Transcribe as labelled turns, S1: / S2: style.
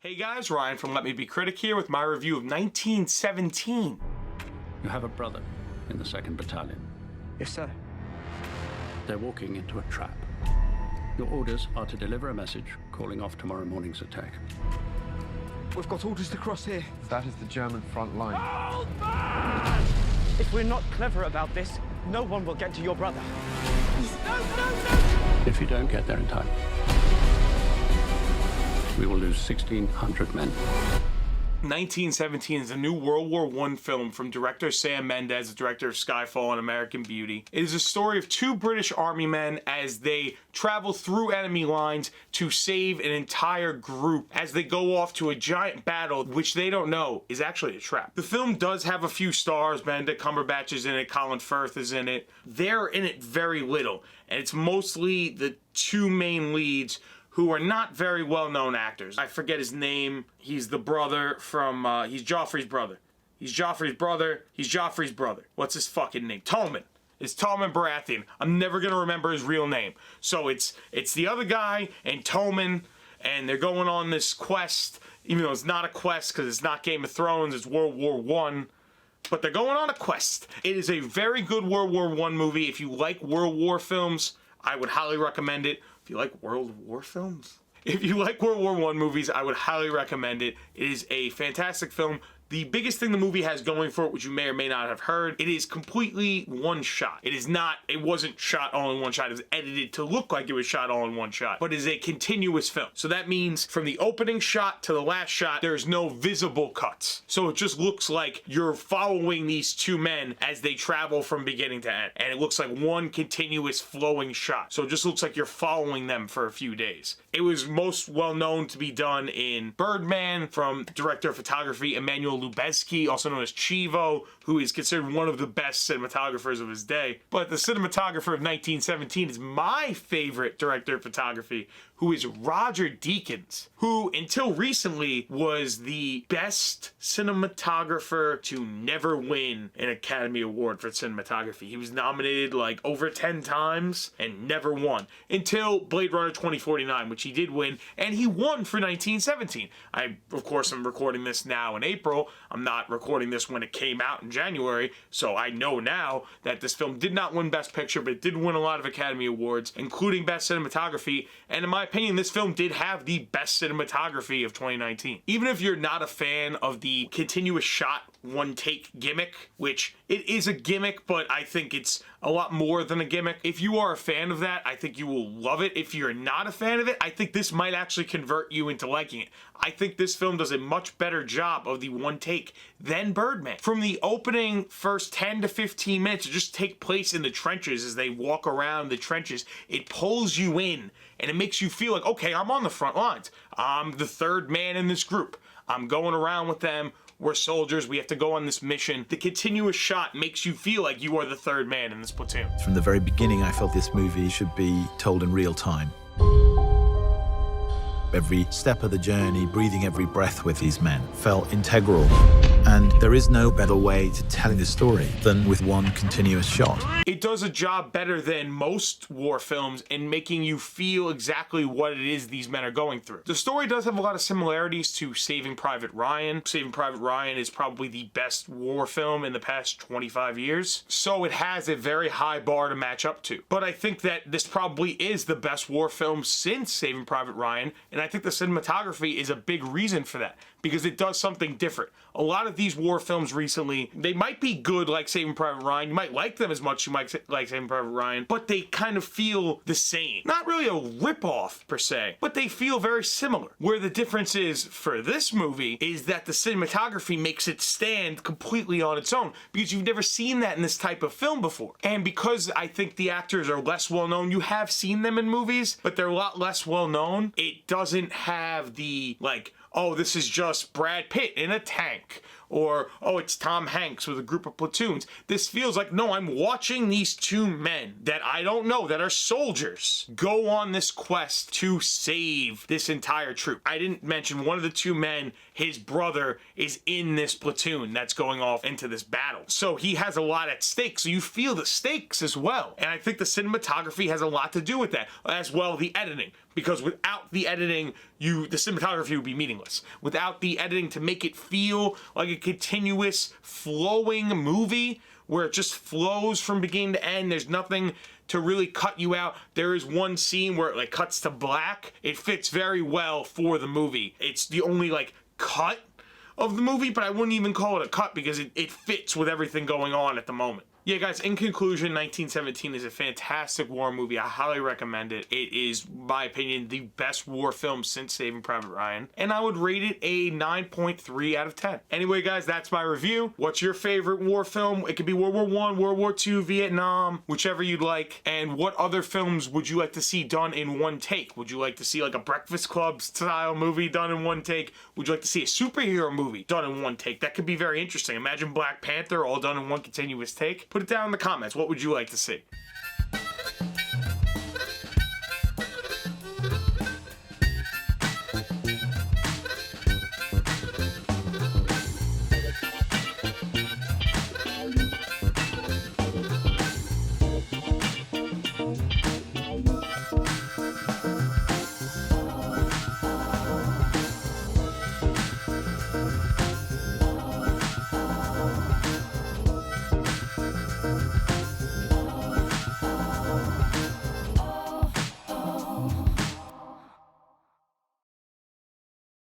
S1: Hey guys, Ryan from Let Me Be Critic here with my review of 1917.
S2: You have a brother in the 2nd Battalion.
S3: Yes, sir.
S2: They're walking into a trap. Your orders are to deliver a message calling off tomorrow morning's attack.
S3: We've got orders to cross here.
S4: That is the German front line.
S3: If we're not clever about this, no one will get to your brother.
S2: If you don't get there in time, we will lose 1,600 men.
S1: 1917 is a new World War I film from director Sam Mendes, the director of Skyfall and American Beauty. It is a story of two British army men as they travel through enemy lines to save an entire group as they go off to a giant battle which they don't know is actually a trap. The film does have a few stars. Benedict Cumberbatch is in it, Colin Firth is in it. They're in it very little, and it's mostly the two main leads who are not very well-known actors. I forget his name. He's the brother from, he's Joffrey's brother. He's Joffrey's brother. What's his fucking name? Tommen. It's Tommen Baratheon. I'm never gonna remember his real name. So it's the other guy and Tommen, and they're going on this quest, even though it's not a quest because it's not Game of Thrones, it's World War I. But they're going on a quest. It is a very good World War I movie. If you like World War films, I would highly recommend it. If you like World War films? If you like World War I movies, I would highly recommend it. It is a fantastic film. The biggest thing the movie has going for it, which you may or may not have heard, it is completely one shot. It wasn't shot all in one shot. It was edited to look like it was shot all in one shot, but it is a continuous film. So that means from the opening shot to the last shot, there's no visible cuts. So it just looks like you're following these two men as they travel from beginning to end. And it looks like one continuous flowing shot. So it just looks like you're following them for a few days. It was most well known to be done in Birdman from director of photography Emmanuel Lubezki, also known as Chivo, who is considered one of the best cinematographers of his day. But the cinematographer of 1917 is my favorite director of photography, who is Roger Deakins, who until recently was the best cinematographer to never win an Academy Award for cinematography. He was nominated like over 10 times and never won until Blade Runner 2049, which he did win, and he won for 1917. I, of course, am recording this now in April. I'm not recording this when it came out in January, so I know now that this film did not win Best Picture, but it did win a lot of Academy Awards, including Best Cinematography, and in my opinion, this film did have the best cinematography of 2019. Even if you're not a fan of the continuous shot, one take gimmick, which it is a gimmick, but I think it's a lot more than a gimmick. If you are a fan of that, I think you will love it. If you're not a fan of it, I think this might actually convert you into liking it. I think this film does a much better job of the one take than Birdman. From the opening first 10 to 15 minutes, to just take place in the trenches as they walk around the trenches, it pulls you in and it makes you feel like, okay, I'm on the front lines. I'm the third man in this group. I'm going around with them. We're soldiers, we have to go on this mission. The continuous shot makes you feel like you are the third man in this platoon.
S5: From the very beginning, I felt this movie should be told in real time. Every step of the journey, breathing every breath with these men, felt integral. And there is no better way to tell the story than with one continuous shot.
S1: It does a job better than most war films in making you feel exactly what it is these men are going through. The story does have a lot of similarities to Saving Private Ryan. Saving Private Ryan is probably the best war film in the past 25 years. So it has a very high bar to match up to. But I think that this probably is the best war film since Saving Private Ryan, and I think the cinematography is a big reason for that, because it does something different. A lot of these war films recently, they might be good like Saving Private Ryan, you might like them as much as you might like Saving Private Ryan, but they kind of feel the same. Not really a rip-off per se, but they feel very similar. Where the difference is for this movie is that the cinematography makes it stand completely on its own, because you've never seen that in this type of film before. And because I think the actors are less well known, you have seen them in movies, but they're a lot less well known. It doesn't have the, like, oh, this is just Brad Pitt in a tank, or, oh, it's Tom Hanks with a group of platoons. This feels like, no, I'm watching these two men that I don't know, that are soldiers, go on this quest to save this entire troop. I didn't mention one of the two men, his brother is in this platoon that's going off into this battle. So he has a lot at stake, so you feel the stakes as well. And I think the cinematography has a lot to do with that, as well the editing. because without the editing, the cinematography would be meaningless. Without the editing to make it feel like a continuous flowing movie where it just flows from beginning to end, there's nothing to really cut you out. There is one scene where it like cuts to black. It fits very well for the movie. It's the only like cut of the movie, but I wouldn't even call it a cut because it fits with everything going on at the moment. Yeah, guys, in conclusion, 1917 is a fantastic war movie. I highly recommend it. It is, in my opinion, the best war film since Saving Private Ryan. And I would rate it a 9.3 out of 10. Anyway, guys, that's my review. What's your favorite war film? It could be World War I, World War II, Vietnam, whichever you'd like. And what other films would you like to see done in one take? Would you like to see like a Breakfast Club style movie done in one take? Would you like to see a superhero movie done in one take? That could be very interesting. Imagine Black Panther all done in one continuous take. Put it down in the comments. What would you like to see?